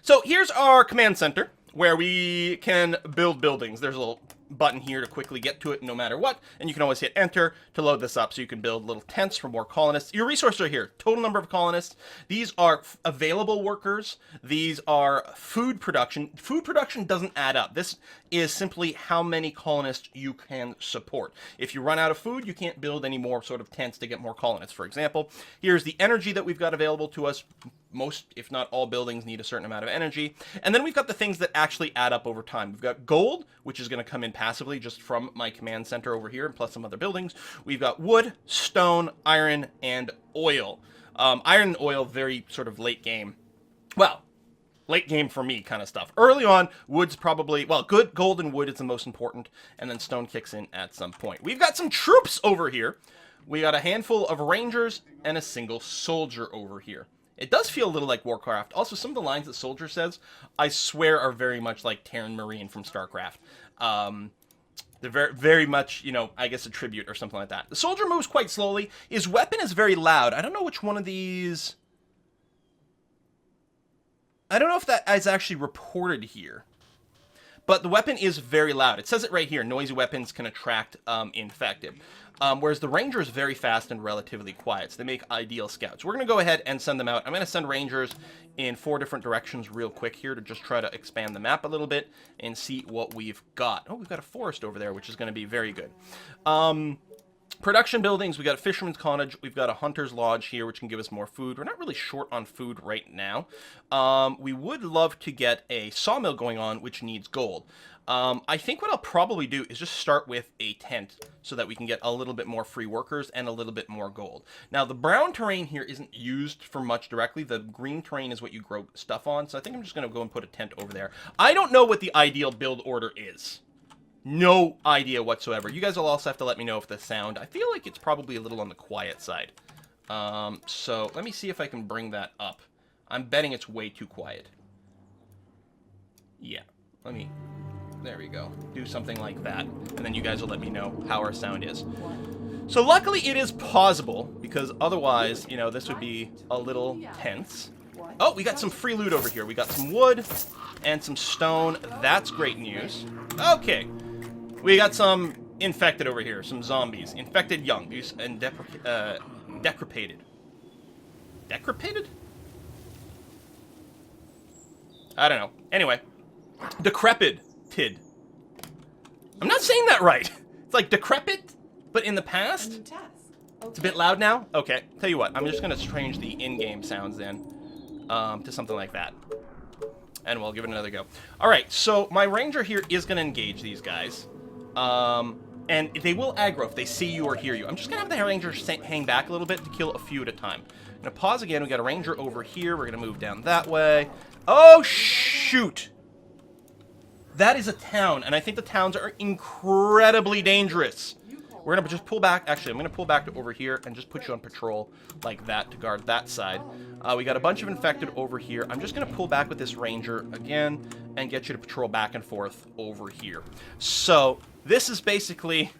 So here's our command center, where we can build buildings. There's a little button here to quickly get to it no matter what, and you can always hit enter to load this up so you can build little tents for more colonists. Your resources are here. Total number of colonists. These are available workers. These are food production. Food production doesn't add up. This is simply how many colonists you can support. If you run out of food, you can't build any more sort of tents to get more colonists. For example, here's the energy that we've got available to us. Most, if not all, buildings need a certain amount of energy. And then we've got the things that actually add up over time. We've got gold, which is going to come in passively just from my command center over here, plus some other buildings. We've got wood, stone, iron, and oil. Iron and oil, very sort of late game. Well, late game for me kind of stuff. Early on, wood's probably, well, good gold and wood is the most important, and then stone kicks in at some point. We've got some troops over here. We got a handful of rangers and a single soldier over here. It does feel a little like Warcraft. Also, some of the lines that Soldier says, I swear, are very much like Terran Marine from StarCraft. They're very, very much, you know, I guess a tribute or something like that. The Soldier moves quite slowly. His weapon is very loud. I don't know which one of these... I don't know if that is actually reported here. But the weapon is very loud. It says it right here. Noisy weapons can attract infected. Whereas the ranger is very fast and relatively quiet. So they make ideal scouts. We're going to go ahead and send them out. I'm going to send rangers in 4 different directions real quick here to just try to expand the map a little bit and see what we've got. Oh, we've got a forest over there, which is going to be very good. Production buildings, we got a fisherman's cottage, we've got a hunter's lodge here, which can give us more food. We're not really short on food right now. We would love to get a sawmill going on, which needs gold. I think what I'll probably do is just start with a tent so that we can get a little bit more free workers and a little bit more gold. Now, the brown terrain here isn't used for much directly. The green terrain is what you grow stuff on, so I think I'm just going to go and put a tent over there. I don't know what the ideal build order is. No idea whatsoever. You guys will also have to let me know if the sound... I feel like it's probably a little on the quiet side. So let me see if I can bring that up. I'm betting it's way too quiet. Yeah. Let me... There we go. Do something like that. And then you guys will let me know how our sound is. So luckily it is pausable, because otherwise, you know, this would be a little tense. Oh, we got some free loot over here. We got some wood and some stone. That's great news. Okay. We got some infected over here, some zombies. Infected young, and decrepated. Decrepated? I don't know. Anyway. Decrepit. I'm not saying that right. It's like decrepit, but in the past. It's a bit loud now? Okay. Tell you what, I'm just going to change the in-game sounds then to something like that. And we'll give it another go. Alright, so my ranger here is going to engage these guys. And they will aggro if they see you or hear you. I'm just going to have the rangers hang back a little bit to kill a few at a time. I'm going to pause again. We got a ranger over here. We're going to move down that way. Oh, shoot! That is a town, and I think the towns are incredibly dangerous. We're going to just pull back. Actually, I'm going to pull back to over here and just put you on patrol like that to guard that side. We got a bunch of infected over here. I'm just going to pull back with this ranger again and get you to patrol back and forth over here. So this is basically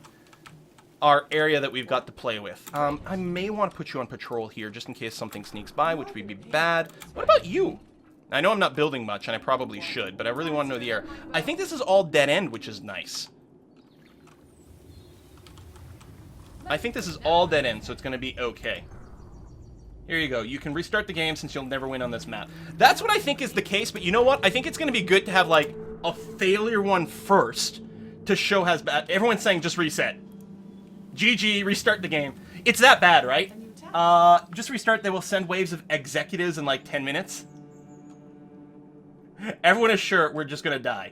our area that we've got to play with. I may want to put you on patrol here just in case something sneaks by, which would be bad. What about you? I know I'm not building much, and I probably should, but I really want to know the area. I think this is all dead end, which is nice. I think this is all dead end, so it's going to be okay. Here you go. You can restart the game since you'll never win on this map. That's what I think is the case, but you know what? I think it's going to be good to have, like, a failure one first to show how bad. Everyone's saying just reset. GG, restart the game. It's that bad, right? Just restart. They will send waves of executives in, like, 10 minutes. Everyone is sure we're just going to die.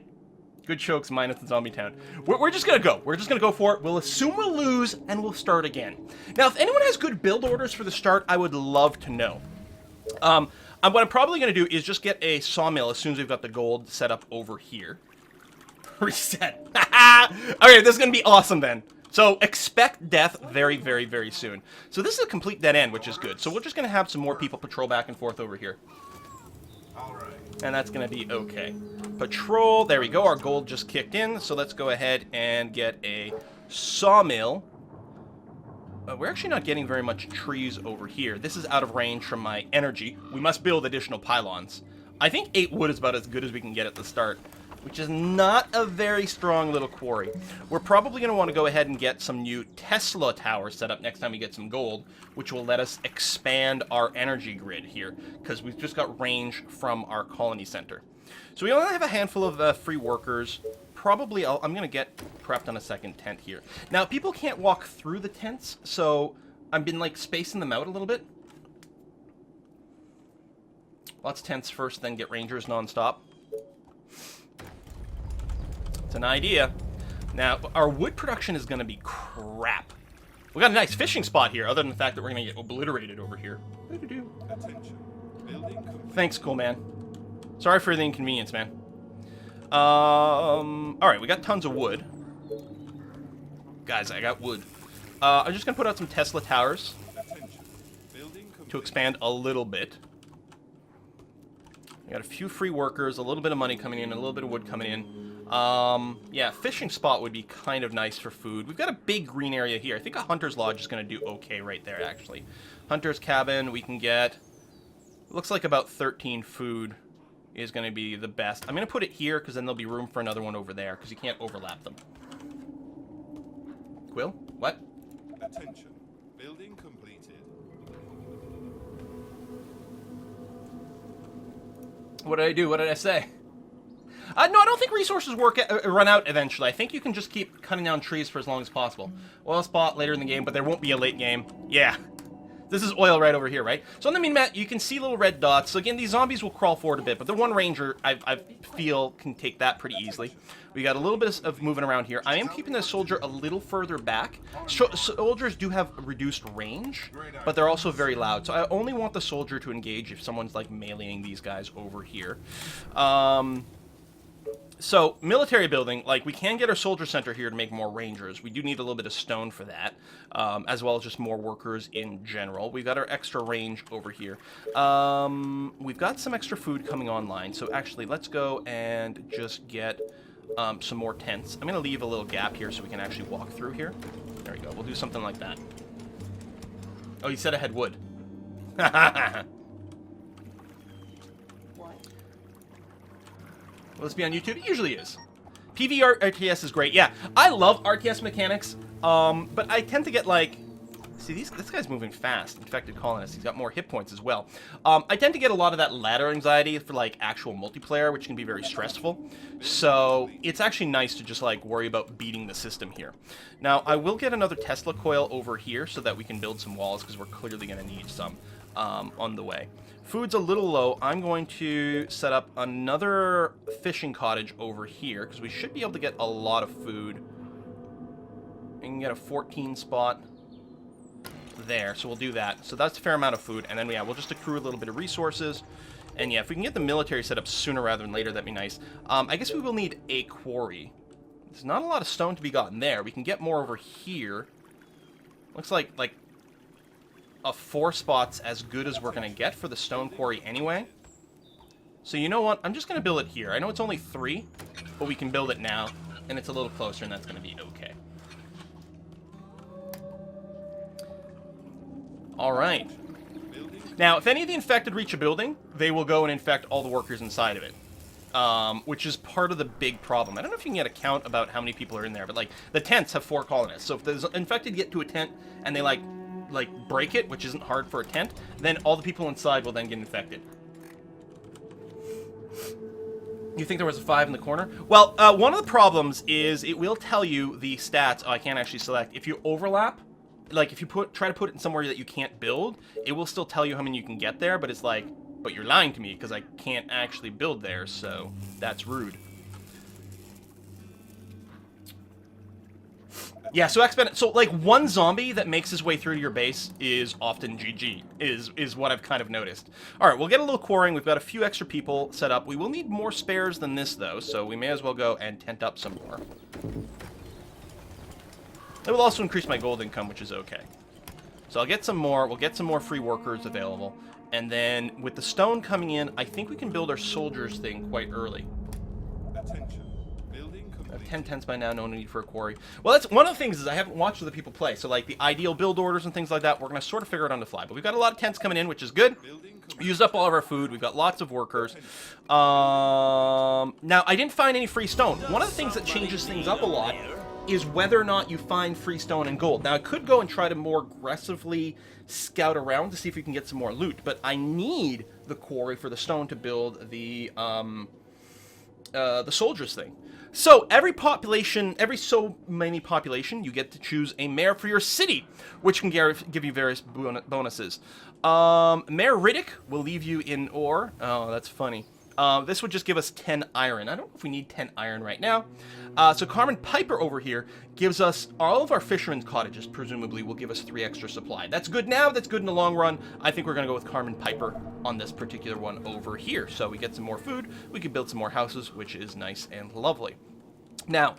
Good chokes minus the zombie town. We're just going to go. We're just going to go for it. We'll assume we'll lose, and we'll start again. Now, if anyone has good build orders for the start, I would love to know. What I'm probably going to do is just get a sawmill as soon as we've got the gold set up over here. Reset. Okay, this is going to be awesome then. So expect death very, very, very soon. So this is a complete dead end, which is good. So we're just going to have some more people patrol back and forth over here. And that's going to be okay. Patrol. There we go. Our gold just kicked in. So let's go ahead and get a sawmill. We're actually not getting very much trees over here. This is out of range from my energy. We must build additional pylons. I think 8 wood is about as good as we can get at the start, which is not a very strong little quarry. We're probably going to want to go ahead and get some new Tesla towers set up next time we get some gold, which will let us expand our energy grid here, because we've just got range from our colony center. So we only have a handful of free workers. Probably I'm going to get prepped on a second tent here. Now, people can't walk through the tents, so I've been, like, spacing them out a little bit. Lots of tents first, then get rangers nonstop. It's an idea. Now, our wood production is going to be crap. We got a nice fishing spot here, other than the fact that we're going to get obliterated over here. Thanks, cool man. Sorry for the inconvenience, man. Alright, we got tons of wood. Guys, I got wood. I'm just going to put out some Tesla towers to expand a little bit. We got a few free workers, a little bit of money coming in, a little bit of wood coming in. Yeah, fishing spot would be kind of nice for food. We've got a big green area here. I think a hunter's lodge is going to do okay right there, actually. Hunter's cabin, we can get... Looks like about 13 food is going to be the best. I'm going to put it here, because then there'll be room for another one over there, because you can't overlap them. Quill? What? Attention. Building completed. What did I do? What did I say? No, I don't think resources run out eventually. I think you can just keep cutting down trees for as long as possible. Oil spot later in the game, but there won't be a late game. Yeah. This is oil right over here, right? So on the mini-map, you can see little red dots. So again, these zombies will crawl forward a bit, but the one ranger, I feel, can take that pretty easily. We got a little bit of moving around here. I am keeping the soldier a little further back. Soldiers do have reduced range, but they're also very loud. So I only want the soldier to engage if someone's, like, meleeing these guys over here. So, military building, like, we can get our soldier center here to make more rangers. We do need a little bit of stone for that, as well as just more workers in general. We've got our extra range over here. We've got some extra food coming online, so actually, let's go and just get some more tents. I'm going to leave a little gap here so we can actually walk through here. There we go. We'll do something like that. Oh, you said I had wood. Will this be on YouTube? It usually is. PV RTS is great. Yeah, I love RTS mechanics, but I tend to get, like... See, this guy's moving fast. Infected colonist. He's got more hit points as well. I tend to get a lot of that ladder anxiety for, like, actual multiplayer, which can be very stressful. So it's actually nice to just, like, worry about beating the system here. Now, I will get another Tesla coil over here so that we can build some walls, because we're clearly going to need some on the way. Food's a little low. I'm going to set up another fishing cottage over here, because we should be able to get a lot of food. We can get a 14 spot there, so we'll do that. So that's a fair amount of food, and then yeah, we'll just accrue a little bit of resources. And yeah, if we can get the military set up sooner rather than later, that'd be nice. I guess we will need a quarry. There's not a lot of stone to be gotten there. We can get more over here. Looks like a 4 spot's as good as we're going to get for the stone quarry anyway. So you know what? I'm just going to build it here. I know it's only 3, but we can build it now, and it's a little closer, and that's going to be okay. All right. Now, if any of the infected reach a building, they will go and infect all the workers inside of it, which is part of the big problem. I don't know if you can get a count about how many people are in there, but, like, the tents have 4 colonists. So if the infected get to a tent and they, like break it, which isn't hard for a tent, then all the people inside will then get infected. You think there was a 5 in the corner? Well, one of the problems is it will tell you the stats. Oh, I can't actually select. If you overlap, like if you try to put it in somewhere that you can't build, it will still tell you how many you can get there, but it's like, but you're lying to me because I can't actually build there, so that's rude. Yeah, so like one zombie that makes his way through to your base is often GG, is what I've kind of noticed. All right, we'll get a little quarrying. We've got a few extra people set up. We will need more spares than this, though, so we may as well go and tent up some more. It will also increase my gold income, which is okay. So I'll get some more. We'll get some more free workers available. And then with the stone coming in, I think we can build our soldiers thing quite early. Attention. Building complete. 10 tents by now, no need for a quarry. Well, that's one of the things is I haven't watched other people play. So like the ideal build orders and things like that, we're going to sort of figure it on the fly. But we've got a lot of tents coming in, which is good. We used up all of our food. We've got lots of workers. Now, I didn't find any free stone. One of the things that changes things up a lot is whether or not you find free stone and gold. Now, I could go and try to more aggressively scout around to see if we can get some more loot, but I need the quarry for the stone to build the soldiers thing. So every so many population, you get to choose a mayor for your city, which can give you various bonuses. Mayor Riddick will leave you in ore. Oh, that's funny. This would just give us 10 iron. I don't know if we need 10 iron right now. So Carmen Piper over here gives us all of our fishermen's cottages, presumably will give us 3 extra supply. That's good now, that's good in the long run. I think we're going to go with Carmen Piper on this particular one over here. So we get some more food, we can build some more houses, which is nice and lovely. Now,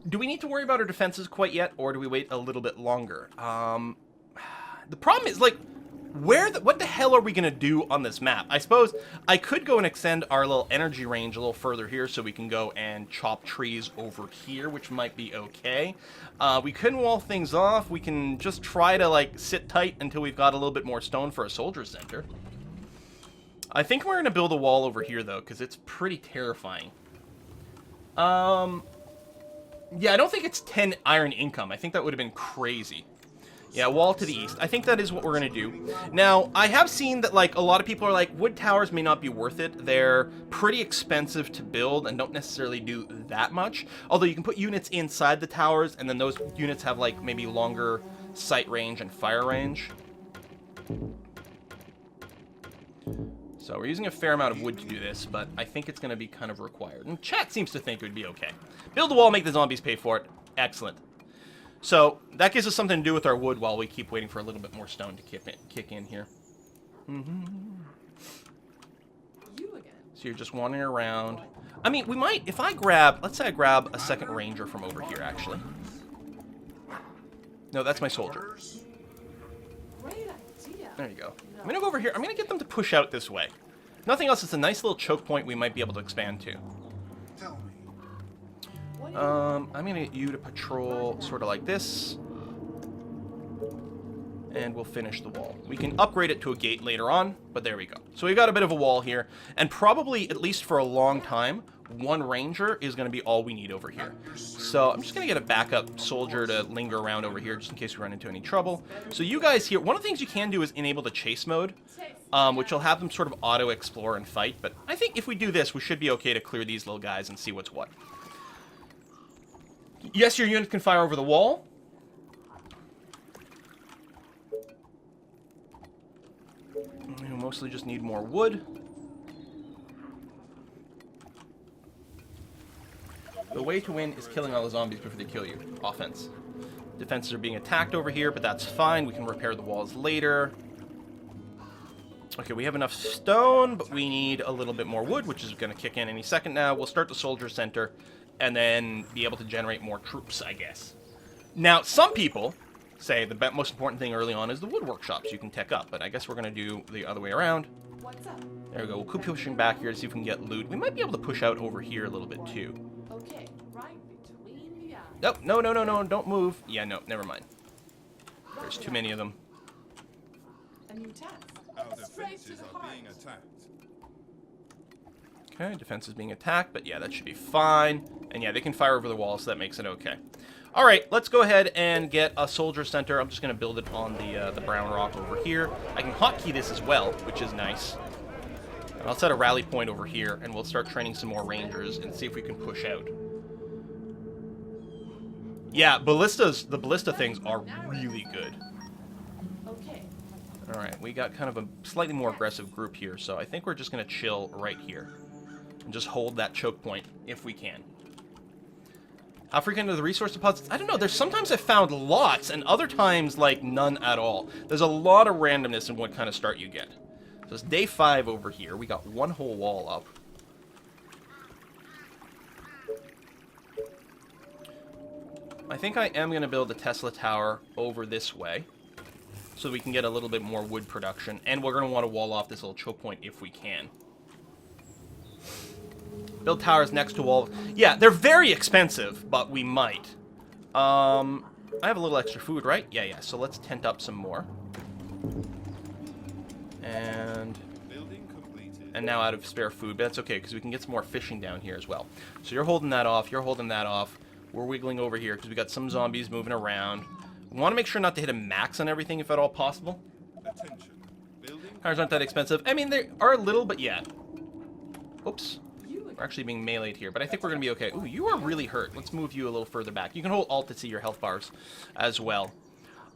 do we need to worry about our defenses quite yet, or do we wait a little bit longer? The problem is, like, what the hell are we going to do on this map? I suppose I could go and extend our little energy range a little further here so we can go and chop trees over here, which might be okay. We couldn't wall things off. We can just try to, like, sit tight until we've got a little bit more stone for a soldier center. I think we're going to build a wall over here, though, because it's pretty terrifying. Yeah, I don't think it's 10 iron income. I think that would have been crazy. Yeah, wall to the east. I think that is what we're going to do. Now, I have seen that, like, a lot of people are like, wood towers may not be worth it. They're pretty expensive to build and don't necessarily do that much. Although you can put units inside the towers, and then those units have, like, maybe longer sight range and fire range. So we're using a fair amount of wood to do this, but I think it's going to be kind of required. And chat seems to think it would be okay. Build a wall, make the zombies pay for it. Excellent. So that gives us something to do with our wood while we keep waiting for a little bit more stone to kick in here. You again. So you're just wandering around. I mean, we might, if I grab, let's say I grab a second ranger from over here, actually. No, that's my soldier. Great idea. There you go. I'm going to go over here. I'm going to get them to push out this way. Nothing else. It's a nice little choke point we might be able to expand to. Tell me. I'm going to get you to patrol sort of like this. And we'll finish the wall. We can upgrade it to a gate later on, but there we go. So we've got a bit of a wall here. And probably, at least for a long time, one ranger is going to be all we need over here. So I'm just going to get a backup soldier to linger around over here just in case we run into any trouble. So you guys here, one of the things you can do is enable the chase mode, which will have them sort of auto-explore and fight. But I think if we do this, we should be okay to clear these little guys and see what's what. Yes, your unit can fire over the wall. We mostly just need more wood. The way to win is killing all the zombies before they kill you. Offense. Defenses are being attacked over here, but that's fine. We can repair the walls later. Okay, we have enough stone, but we need a little bit more wood, which is going to kick in any second now. We'll start the soldier center, and then be able to generate more troops, I guess. Now, some people say the most important thing early on is the wood workshops you can tech up, but I guess we're going to do the other way around. What's up? There we go. We'll keep pushing back here to see if we can get loot. We might be able to push out over here a little bit, too. Okay, right between the eyes. Nope, no, don't move. Yeah, no, never mind. There's too many of them. A new task. Our Straight to defenses the are heart. being attacked. Okay, defense is being attacked, but yeah, that should be fine. And yeah, they can fire over the wall, so that makes it okay. All right, let's go ahead and get a soldier center. I'm just going to build it on the brown rock over here. I can hotkey this as well, which is nice. And I'll set a rally point over here, and we'll start training some more rangers and see if we can push out. Yeah, the ballista things are really good. Okay. All right, we got kind of a slightly more aggressive group here, so I think we're just going to chill right here and just hold that choke point if we can. How frequent are the resource deposits? I don't know. There's sometimes I've found lots, and other times, like, none at all. There's a lot of randomness in what kind of start you get. So it's day 5 over here. We got one whole wall up. I think I am going to build a Tesla tower over this way so we can get a little bit more wood production. And we're going to want to wall off this little choke point if we can. Build towers next to wall. Yeah, they're very expensive, but we might. I have a little extra food, right? Yeah. So let's tent up some more. And now out of spare food, but that's okay, because we can get some more fishing down here as well. So you're holding that off, you're holding that off. We're wiggling over here, because we got some zombies moving around. We want to make sure not to hit a max on everything, if at all possible. Attention. Building. Tires aren't that expensive. I mean, they are a little, but yeah. Oops. We're actually being meleeed here, but I think we're going to be okay. Ooh, you are really hurt. Let's move you a little further back. You can hold Alt to see your health bars as well.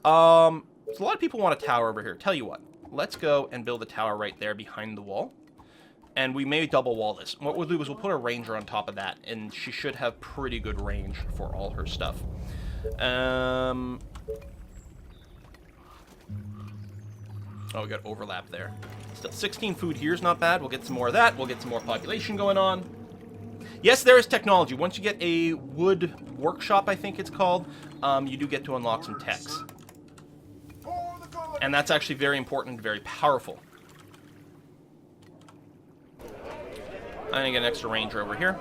So a lot of people want a tower over here. Tell you what. Let's go and build a tower right there behind the wall. And we may double wall this. What we'll do is we'll put a ranger on top of that, and she should have pretty good range for all her stuff. Oh, we got overlap there. Still, 16 food here is not bad. We'll get some more of that. We'll get some more population going on. Yes, there is technology. Once you get a wood workshop, I think it's called, you do get to unlock some techs. And that's actually very important and very powerful. I'm going to get an extra ranger over here.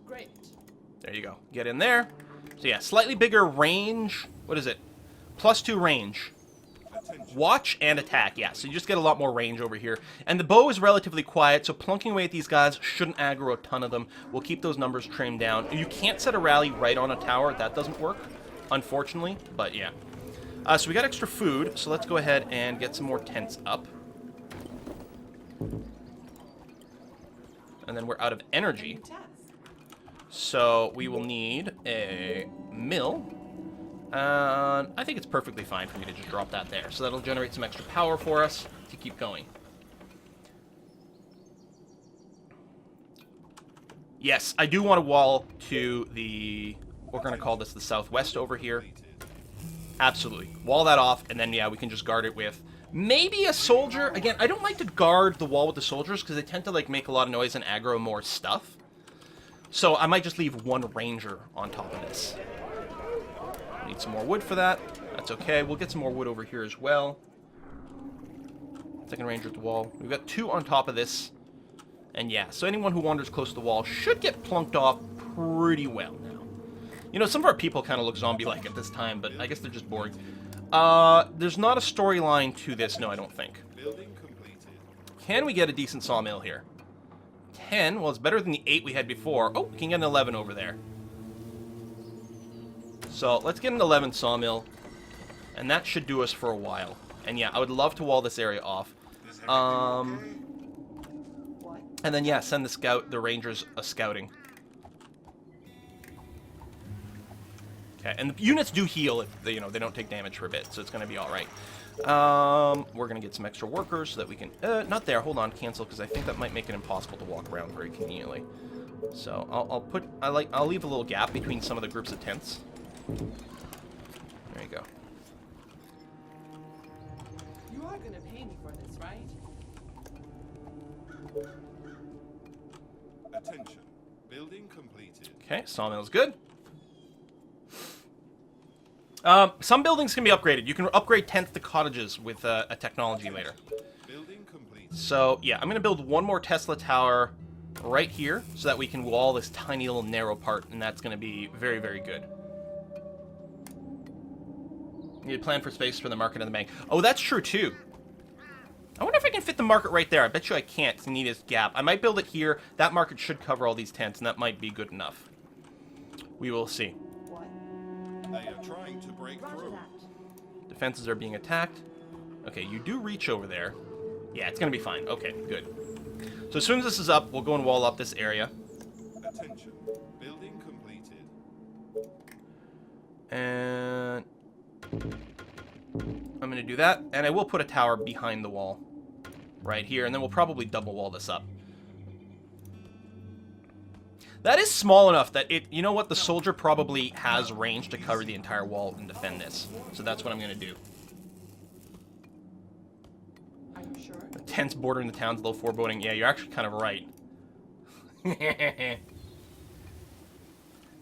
Great. There you go. Get in there. So yeah, slightly bigger range. What is it? +2 range. Watch and attack. Yeah, so you just get a lot more range over here. And the bow is relatively quiet, so plunking away at these guys shouldn't aggro a ton of them. We'll keep those numbers trimmed down. You can't set a rally right on a tower. That doesn't work, unfortunately. But yeah. So we got extra food, so let's go ahead and get some more tents up. And then we're out of energy. So we will need a mill. I think it's perfectly fine for me to just drop that there. So that'll generate some extra power for us to keep going. Yes, I do want a wall to the... We're going to call this the southwest over here. Absolutely. Wall that off, and then, yeah, we can just guard it with maybe a soldier. Again, I don't like to guard the wall with the soldiers because they tend to, like, make a lot of noise and aggro more stuff. So I might just leave one ranger on top of this. Need some more wood for that. That's okay. We'll get some more wood over here as well. Second ranger at the wall. We've got 2 on top of this. And yeah, so anyone who wanders close to the wall should get plunked off pretty well now. You know, some of our people kind of look zombie-like at this time, but I guess they're just boring. There's not a storyline to this, no, I don't think. Can we get a decent sawmill here? 10, well, it's better than the 8 we had before. Oh, we can get an 11 over there. So, let's get an 11 sawmill, and that should do us for a while. And yeah, I would love to wall this area off. And then, yeah, send the rangers a scouting. Okay, and the units do heal if they, they don't take damage for a bit, so it's going to be all right. We're going to get some extra workers so that we can... not there. Hold on. Cancel, because I think that might make it impossible to walk around very conveniently. So I'll leave a little gap between some of the groups of tents. There you go. You are gonna pay me for this, right? Attention. Building completed. Okay, sawmill's good. Some buildings can be upgraded. You can upgrade tents to cottages with a technology later. Building completed. So, yeah, I'm going to build one more Tesla tower right here so that we can wall this tiny little narrow part, and that's going to be very, very good. Need a plan for space for the market and the bank. Oh, that's true, too. I wonder if I can fit the market right there. I bet you I can't. It's the neatest gap. I might build it here. That market should cover all these tents, and that might be good enough. We will see. What? They are trying to break through. Defenses are being attacked. Okay, you do reach over there. Yeah, it's going to be fine. Okay, good. So as soon as this is up, we'll go and wall up this area. Attention. Building completed. And I'm going to do that. And I will put a tower behind the wall right here. And then we'll probably double wall this up. That is small enough that it... You know what? The soldier probably has range to cover the entire wall and defend this. So that's what I'm going to do. Are you sure? The tents bordering the town's a little foreboding. Yeah, you're actually kind of right.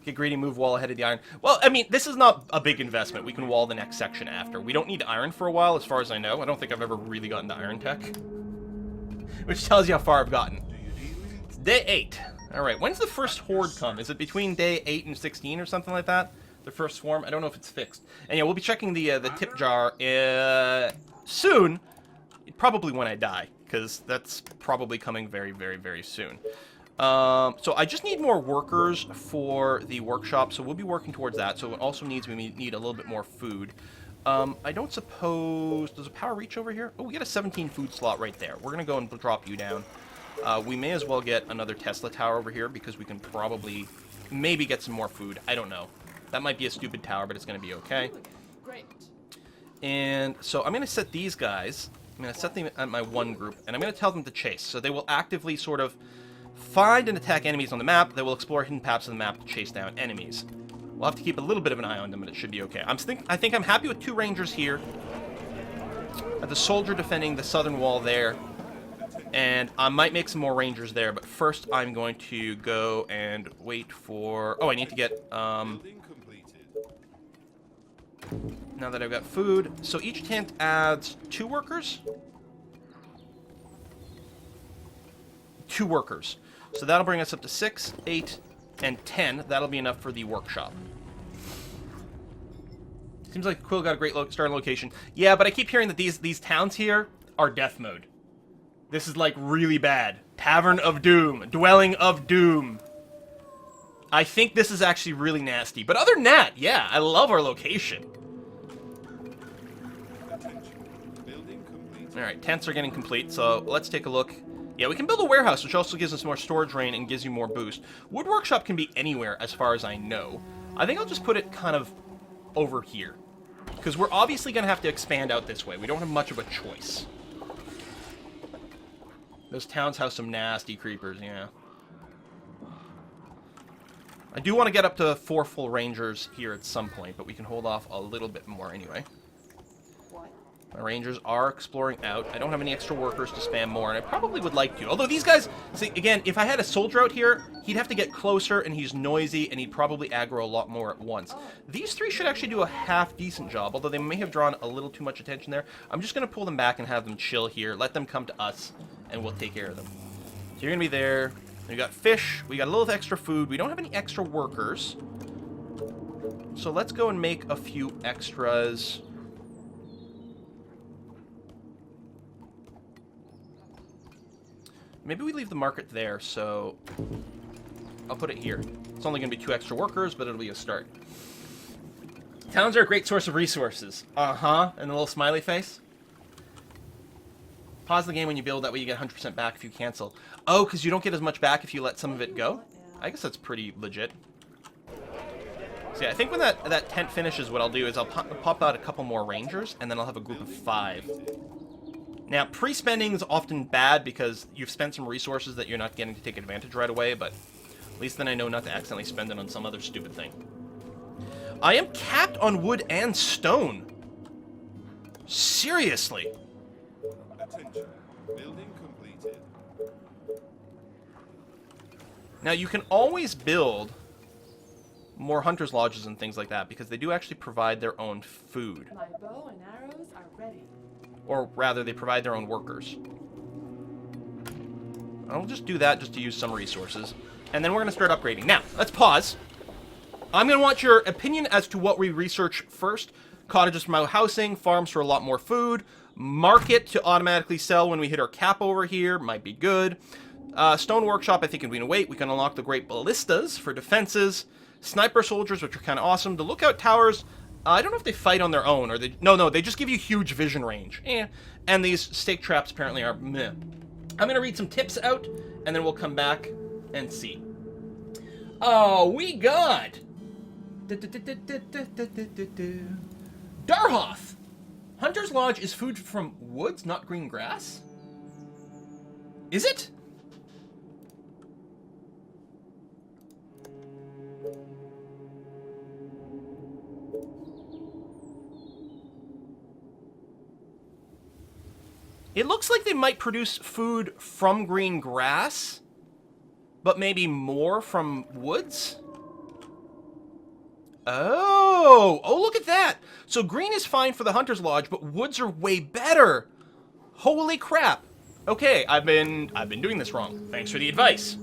Get greedy, move wall ahead of the iron. Well, I mean, this is not a big investment. We can wall the next section after. We don't need iron for a while, as far as I know. I don't think I've ever really gotten to iron tech. which tells you how far I've gotten. It's day 8. Alright, when's the first horde come? Is it between day 8 and 16 or something like that? The first swarm? I don't know if it's fixed. And yeah, we'll be checking the tip jar soon. Probably when I die, because that's probably coming very, very, very soon. So I just need more workers for the workshop, so we'll be working towards that. So it also means we need a little bit more food. I don't suppose... Does a power reach over here? Oh, we get a 17 food slot right there. We're going to go and drop you down. We may as well get another Tesla tower over here, because we can probably maybe get some more food. I don't know. That might be a stupid tower, but it's going to be okay. Great. And so I'm going to set these guys... I'm going to set them at my 1 group, and I'm going to tell them to chase. So they will actively sort of find and attack enemies on the map. They will explore hidden paths on the map to chase down enemies. We'll have to keep a little bit of an eye on them, but it should be okay. I think I'm happy with 2 rangers here. The soldier defending the southern wall there. And I might make some more rangers there, but first I'm going to go and wait for... Oh, I need to get... Now that I've got food. So each tent adds 2 workers? 2 workers. So that'll bring us up to 6, 8, and 10. That'll be enough for the workshop. Seems like Quill got a great starting location. Yeah, but I keep hearing that these towns here are death mode. This is like really bad. Tavern of Doom. Dwelling of Doom. I think this is actually really nasty. But other than that, yeah, I love our location. Alright, tents are getting complete, so let's take a look. Yeah, we can build a warehouse, which also gives us more storage range and gives you more boost. Wood workshop can be anywhere, as far as I know. I think I'll just put it kind of over here. Because we're obviously going to have to expand out this way. We don't have much of a choice. Those towns have some nasty creepers, yeah. I do want to get up to 4 full rangers here at some point, but we can hold off a little bit more anyway. My rangers are exploring out. I don't have any extra workers to spam more, and I probably would like to. Although these guys, see, again, if I had a soldier out here, he'd have to get closer, and he's noisy, and he'd probably aggro a lot more at once. These 3 should actually do a half-decent job, although they may have drawn a little too much attention there. I'm just going to pull them back and have them chill here. Let them come to us, and we'll take care of them. So you're going to be there. We got fish. We got a little extra food. We don't have any extra workers. So let's go and make a few extras. Maybe we leave the market there, so I'll put it here. It's only going to be 2 extra workers, but it'll be a start. Towns are a great source of resources. Uh-huh. And a little smiley face. Pause the game when you build, that way you get 100% back if you cancel. Oh, because you don't get as much back if you let some of it go? I guess that's pretty legit. So yeah, I think when that tent finishes, what I'll do is I'll pop out a couple more rangers, and then I'll have a group of 5. Now, pre-spending is often bad because you've spent some resources that you're not getting to take advantage right away, but at least then I know not to accidentally spend it on some other stupid thing. I am capped on wood and stone. Seriously. Attention. Building completed. Now, you can always build more hunters' lodges and things like that because they do actually provide their own food. My bow and arrows are ready. Or rather, they provide their own workers. I'll just do that just to use some resources. And then we're going to start upgrading. Now, let's pause. I'm going to want your opinion as to what we research first. Cottages for my housing, farms for a lot more food, market to automatically sell when we hit our cap over here, might be good. Stone workshop, I think, we can wait. We can unlock the great ballistas for defenses. Sniper soldiers, which are kind of awesome. The lookout towers... I don't know if they fight on their own, or they... No, they just give you huge vision range. And these stake traps apparently are meh. I'm going to read some tips out, and then we'll come back and see. Oh, we got... Darhoth! Hunter's Lodge is food from woods, not green grass? Is it? It looks like they might produce food from green grass, but maybe more from woods? Oh, look at that. So green is fine for the Hunter's Lodge, but woods are way better. Holy crap. Okay, I've been doing this wrong. Thanks for the advice.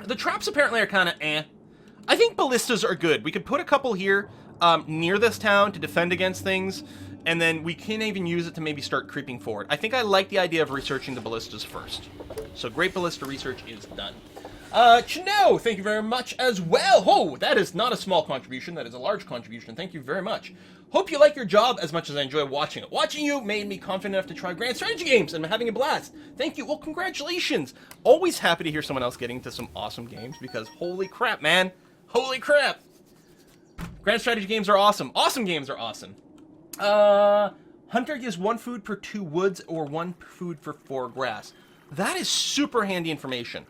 The traps apparently are kind of eh. I think ballistas are good. We could put a couple here near this town to defend against things, and then we can even use it to maybe start creeping forward. I think I like the idea of researching the ballistas first. So great ballista research is done. Chino, thank you very much as well. Oh, that is not a small contribution. That is a large contribution. Thank you very much. Hope you like your job as much as I enjoy watching it. Watching you made me confident enough to try grand strategy games, and I'm having a blast. Thank you. Well, congratulations. Always happy to hear someone else getting to some awesome games, because holy crap, man. Holy crap. Grand strategy games are awesome. Awesome games are awesome. Hunter gives 1 food per 2 woods or 1 food for 4 grass. That is super handy information.